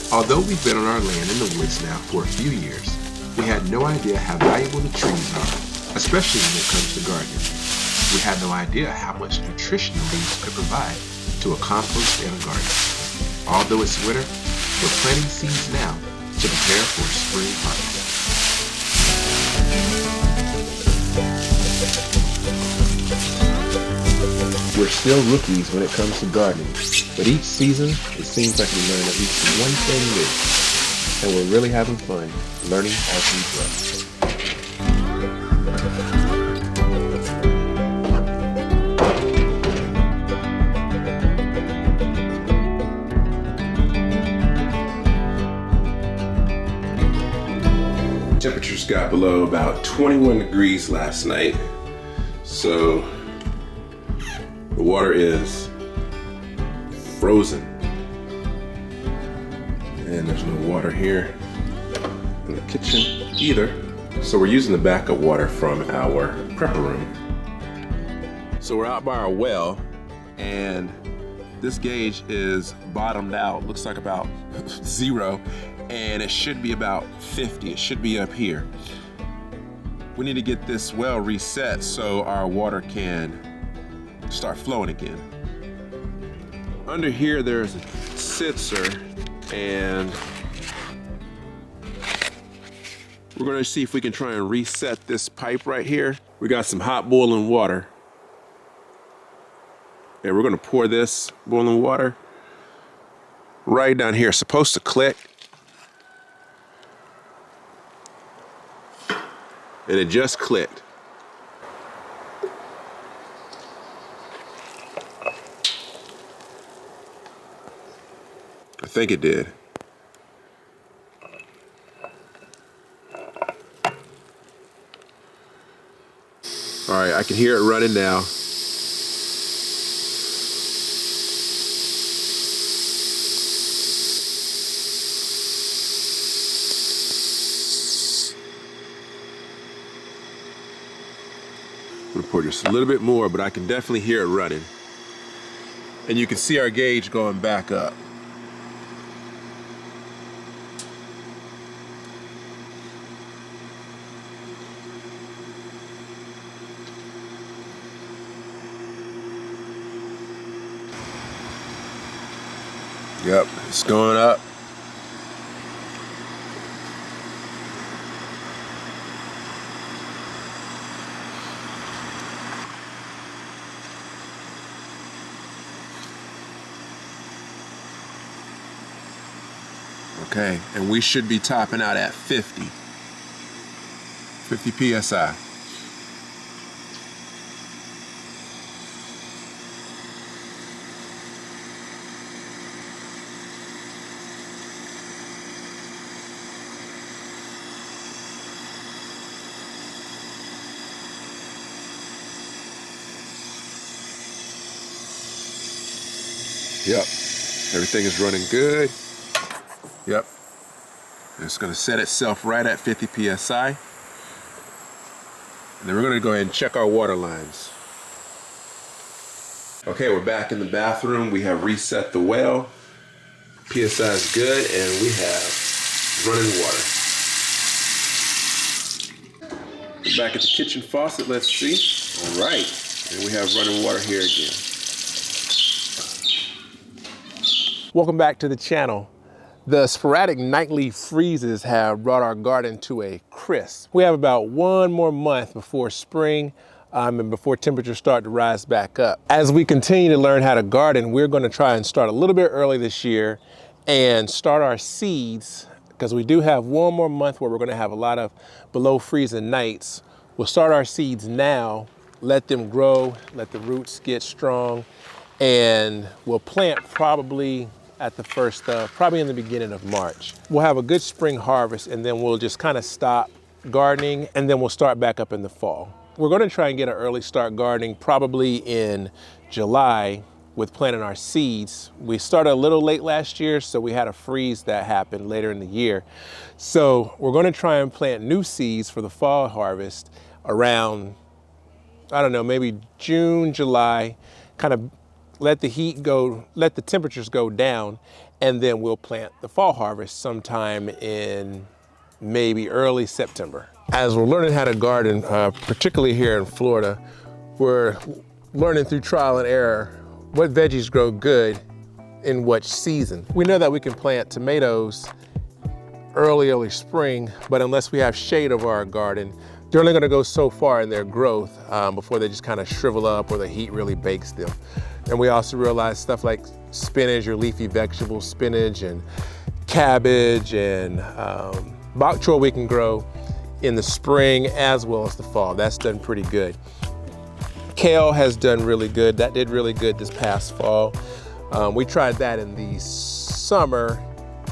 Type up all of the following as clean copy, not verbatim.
Although we've been on our land in the woods now for a few years, we had no idea how valuable the trees are, especially when it comes to gardening. We had no idea how much nutrition the leaves could provide to a compost and a garden. Although it's winter, we're planting seeds now to prepare for spring harvest. We're still rookies when it comes to gardening, but each season it seems like we learn at least one thing new, and we're really having fun learning as we grow. Temperatures got below about 21 degrees last night, so the water is frozen, and there's no water here in the kitchen either. So we're using the backup water from our prepper room. So we're out by our well, and this gauge is bottomed out. Looks like about 0, and it should be about 50. It should be up here. We need to get this well reset so our water can start flowing again. Under here there's a sensor, and we're going to see if we can try and reset this pipe right here. We got some hot boiling water, and we're going to pour this boiling water right down here. It's supposed to click, and it just clicked. I think it did. All right, I can hear it running now. I'm gonna pour just a little bit more, but I can definitely hear it running. And you can see our gauge going back up. Yep, it's going up. Okay, and we should be topping out at 50 PSI. Yep, everything is running good. Yep, it's gonna set itself right at 50 PSI. And then we're gonna go ahead and check our water lines. Okay, we're back in the bathroom. We have reset the well. PSI is good, and we have running water. We're back at the kitchen faucet, let's see. All right, and we have running water here again. Welcome back to the channel. The sporadic nightly freezes have brought our garden to a crisp. We have about one more month before spring and before temperatures start to rise back up. As we continue to learn how to garden, we're going to try and start a little bit early this year and start our seeds, because we do have one more month where we're going to have a lot of below freezing nights. We'll start our seeds now, let them grow, let the roots get strong, and we'll plant probably at the first, probably in the beginning of March. We'll have a good spring harvest, and then we'll just kind of stop gardening, and then we'll start back up in the fall. We're going to try and get an early start gardening probably in July with planting our seeds. We started a little late last year, so we had a freeze that happened later in the year. So we're going to try and plant new seeds for the fall harvest around, I don't know, maybe June, July, kind of let the heat go, let the temperatures go down, and then we'll plant the fall harvest sometime in maybe early September. As we're learning how to garden, particularly here in Florida, we're learning through trial and error what veggies grow good in which season. We know that we can plant tomatoes early spring, but unless we have shade over our garden, they're only gonna go so far in their growth before they just kind of shrivel up or the heat really bakes them. And we also realize stuff like spinach or leafy vegetables, spinach and cabbage and bok choy we can grow in the spring as well as the fall. That's done pretty good. Kale has done really good. That did really good this past fall. We tried that in the summer.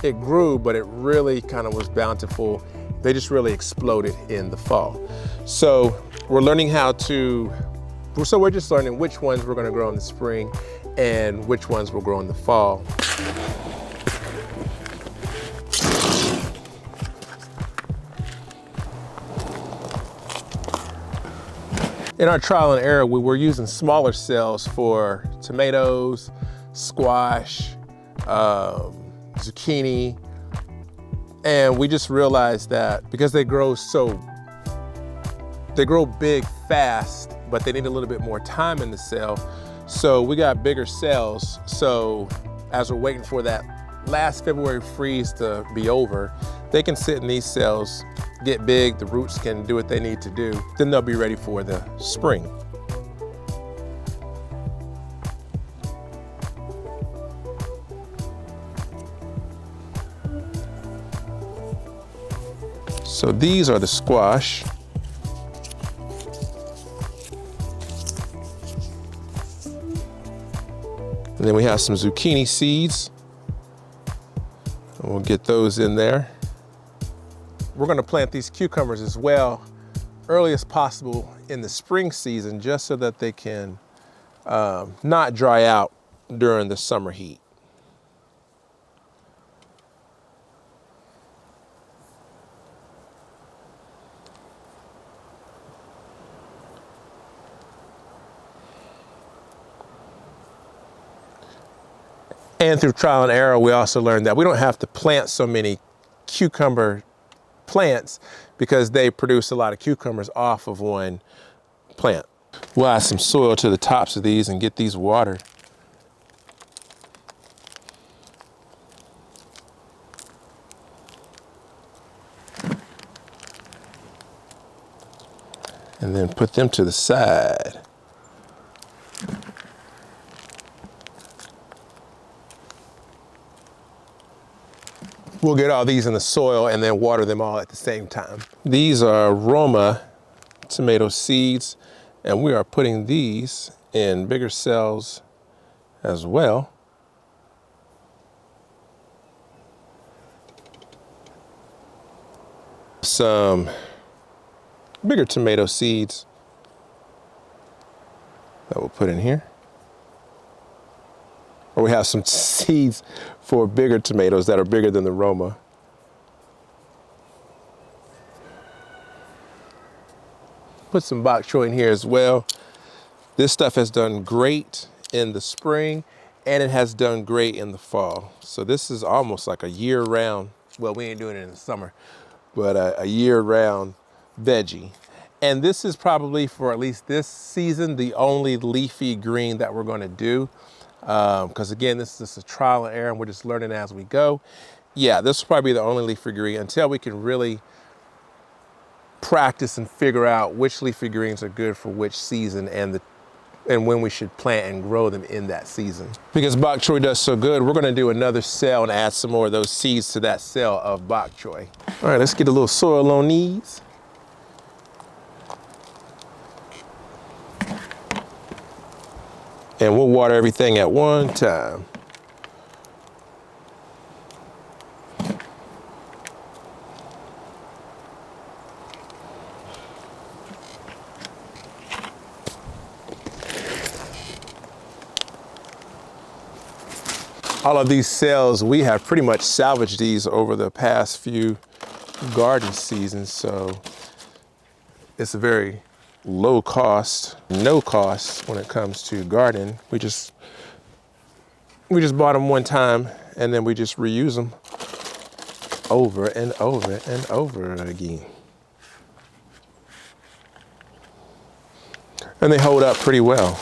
It grew, but it really kind of was bountiful. They just really exploded in the fall. So we're learning we're just learning which ones we're gonna grow in the spring and which ones will grow in the fall. In our trial and error, we were using smaller cells for tomatoes, squash, zucchini, and we just realized that because they grow big fast, but they need a little bit more time in the cell. So we got bigger cells. So as we're waiting for that last February freeze to be over, they can sit in these cells, get big, the roots can do what they need to do, then they'll be ready for the spring. So these are the squash. And then we have some zucchini seeds. And we'll get those in there. We're gonna plant these cucumbers as well, early as possible in the spring season, just so that they can not dry out during the summer heat. And through trial and error, we also learned that we don't have to plant so many cucumber plants because they produce a lot of cucumbers off of one plant. We'll add some soil to the tops of these and get these watered. And then put them to the side. We'll get all these in the soil and then water them all at the same time. These are Roma tomato seeds, and we are putting these in bigger cells as well. Some bigger tomato seeds that we'll put in here. Or we have some seeds for bigger tomatoes that are bigger than the Roma. Put some bok choy in here as well. This stuff has done great in the spring and it has done great in the fall. So this is almost like a year-round, well, we ain't doing it in the summer, but a year-round veggie. And this is probably, for at least this season, the only leafy green that we're gonna do. Because again, this is just a trial and error and we're just learning as we go. Yeah, this will probably be the only leafy green until we can really practice and figure out which leafy greens are good for which season and when we should plant and grow them in that season. Because bok choy does so good, we're gonna do another cell and add some more of those seeds to that cell of bok choy. All right, let's get a little soil on these. And we'll water everything at one time. All of these cells, we have pretty much salvaged these over the past few garden seasons, so it's a very low cost, no cost when it comes to gardening. We just bought them one time and then we just reuse them over and over and over again. And they hold up pretty well.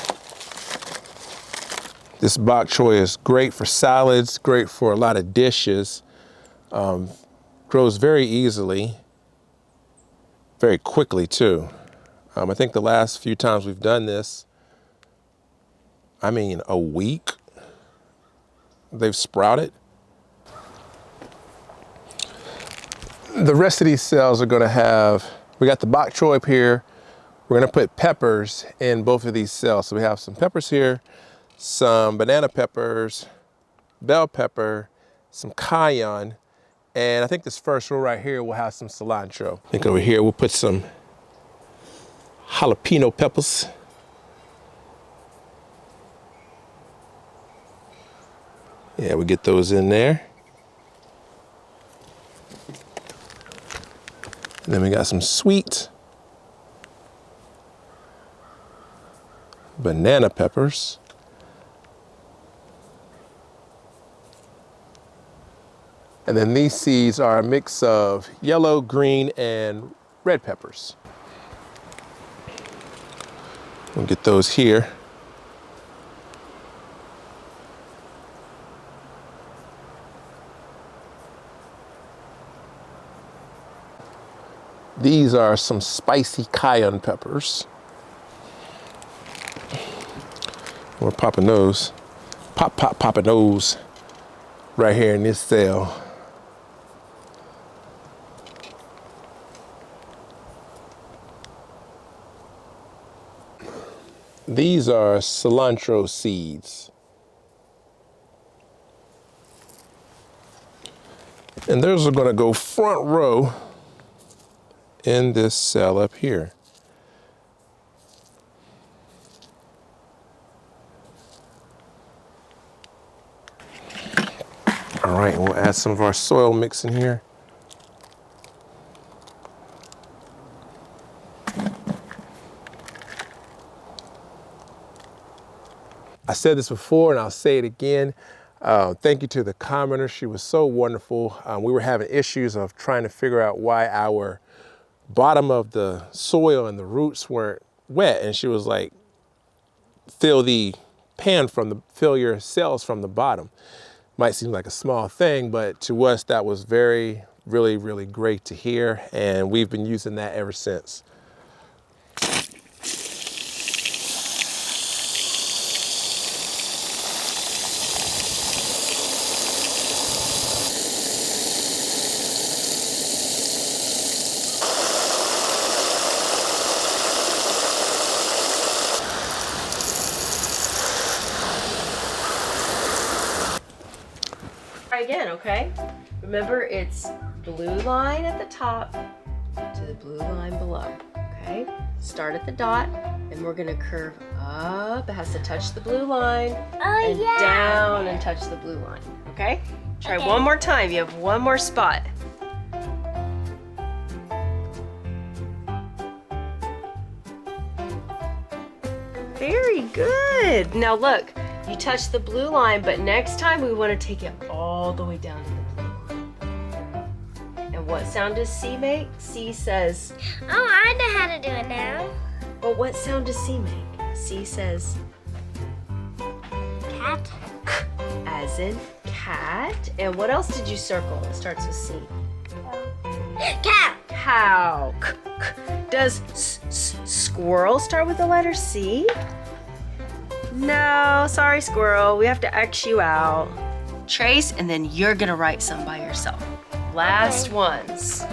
This bok choy is great for salads, great for a lot of dishes. Grows very easily, very quickly too. I think the last few times we've done this, I mean, a week, they've sprouted. The rest of these cells are gonna have, we got the bok choy up here. We're gonna put peppers in both of these cells. So we have some peppers here, some banana peppers, bell pepper, some cayenne, and I think this first row right here will have some cilantro. I think over here we'll put some jalapeno peppers. Yeah, we get those in there. And then we got some sweet banana peppers. And then these seeds are a mix of yellow, green, and red peppers. We'll get those here. These are some spicy cayenne peppers. We're popping those, popping those right here in this cell. These are cilantro seeds. And those are gonna go front row in this cell up here. All right, we'll add some of our soil mix in here. I said this before and I'll say it again. Thank you to the commenter. She was so wonderful. We were having issues of trying to figure out why our bottom of the soil and the roots weren't wet. And she was like, fill your cells from the bottom. Might seem like a small thing, but to us that was really great to hear. And we've been using that ever since. Again, okay? Remember, it's blue line at the top to the blue line below, okay? Start at the dot, and we're gonna curve up. It has to touch the blue line, and down and touch the blue line, okay? Try one more time. You have one more spot. Very good. Now look. You touch the blue line, but next time we want to take it all the way down to the blue line. And what sound does C make? C says... Oh, I know how to do it now. Well, what sound does C make? C says... Cat. As in cat. And what else did you circle? It starts with C. Cow. Cow. Does squirrel start with the letter C? No, sorry, squirrel. We have to X you out. Trace, and then you're gonna write some by yourself. Last ones.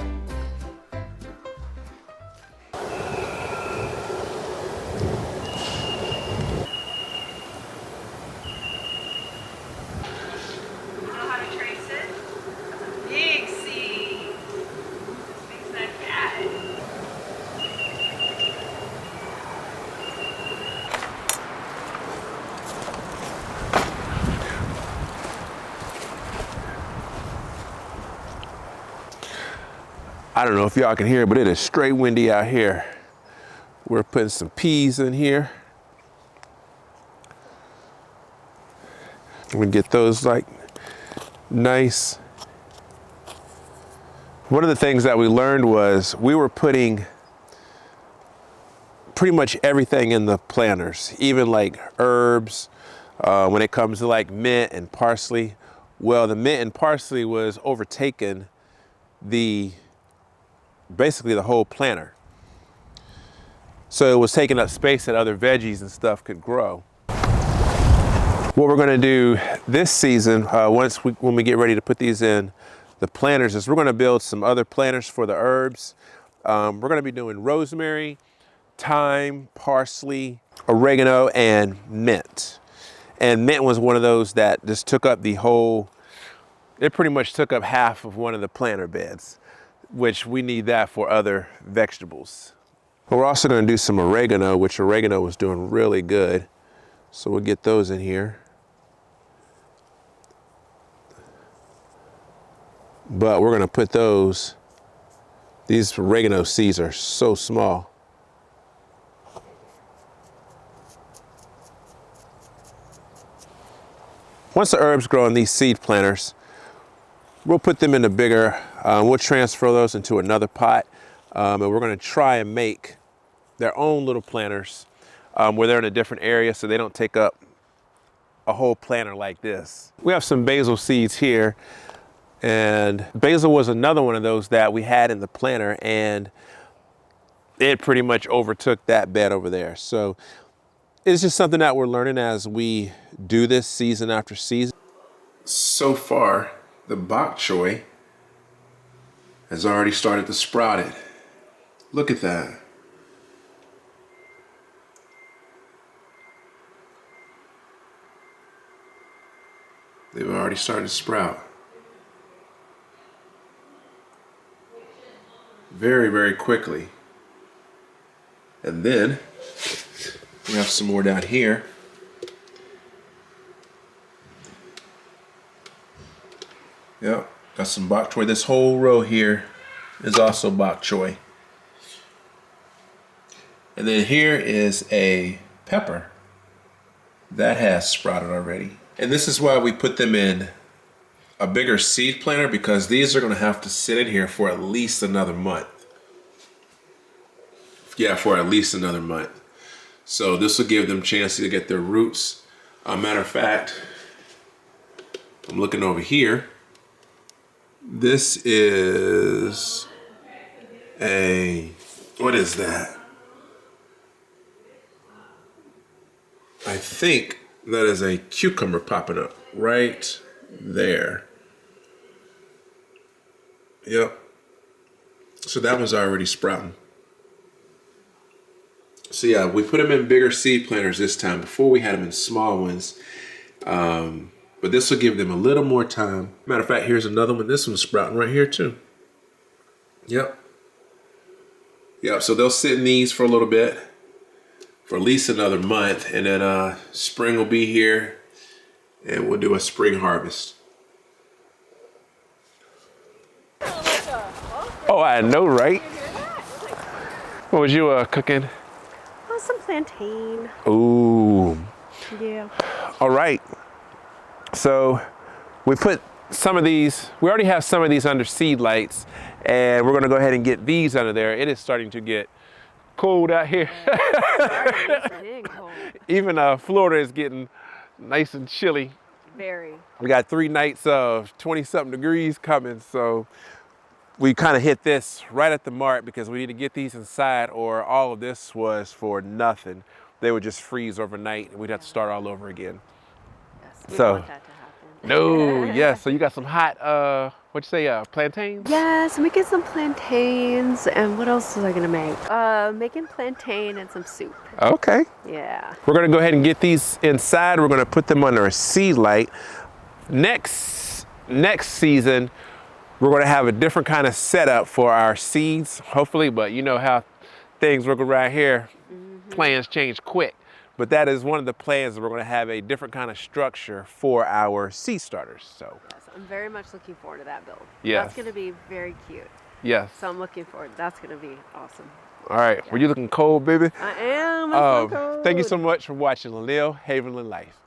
You know how to trace it? Big C. Makes that cat. I don't know if y'all can hear it, but it is straight windy out here. We're putting some peas in here. We get those like nice. One of the things that we learned was we were putting pretty much everything in the planters, even like herbs, when it comes to like mint and parsley. Well, the mint and parsley was overtaking basically the whole planter. So it was taking up space that other veggies and stuff could grow. What we're gonna do this season, when we get ready to put these in the planters, is we're gonna build some other planters for the herbs. We're gonna be doing rosemary, thyme, parsley, oregano, and mint. And mint was one of those that just took up it pretty much took up half of one of the planter beds, which we need that for other vegetables. But we're also gonna do some oregano, which oregano was doing really good. So we'll get those in here. But we're gonna put these oregano seeds are so small. Once the herbs grow in these seed planters, we'll put them in the bigger, we'll transfer those into another pot, and we're gonna try and make their own little planters where they're in a different area so they don't take up a whole planter like this. We have some basil seeds here, and basil was another one of those that we had in the planter, and it pretty much overtook that bed over there. So it's just something that we're learning as we do this season after season. So far, the bok choy has already started to sprout it. Look at that. They've already started to sprout. Very, very quickly. And then we have some more down here. Yep, got some bok choy. This whole row here is also bok choy. And then here is a pepper that has sprouted already. And this is why we put them in a bigger seed planter, because these are gonna have to sit in here for at least another month. Yeah, for at least another month. So this will give them a chance to get their roots. Matter of fact, I'm looking over here. This is what is that? I think that is a cucumber popping up right there. Yep. So that one's already sprouting. So yeah, we put them in bigger seed planters this time. Before we had them in small ones. But this will give them a little more time. Matter of fact, here's another one. This one's sprouting right here too. Yep. Yep, so they'll sit in these for a little bit, for at least another month. And then spring will be here and we'll do a spring harvest. Oh, I know, right? What was you cooking? Oh, some plantain. Ooh. Yeah. All right. So we put some of these, we already have some of these under seed lights, and we're gonna go ahead and get these under there. It is starting to get cold out here. Even Florida is getting nice and chilly. Very. We got 3 nights of 20-something degrees coming, so we kind of hit this right at the mark because we need to get these inside, or all of this was for nothing. They would just freeze overnight and we'd have to start all over again. Yes, we So, don't want that to happen. No, yes. So you got some hot, what'd you say, plantains? Yes, making some plantains. And what else was I gonna make? Making plantain and some soup. Okay. Yeah. We're gonna go ahead and get these inside. We're gonna put them under a seed light. Next season, we're gonna have a different kind of setup for our seeds, hopefully, but you know how things work around here. Plans change quick. But that is one of the plans, that we're gonna have a different kind of structure for our seed starters, so. Yes, I'm very much looking forward to that build. Yes. That's gonna be very cute. Yes. So I'm looking forward. That's gonna be awesome. All right, were you looking cold, baby? I am. I'm so cold. Thank you so much for watching Lil Havenland Life.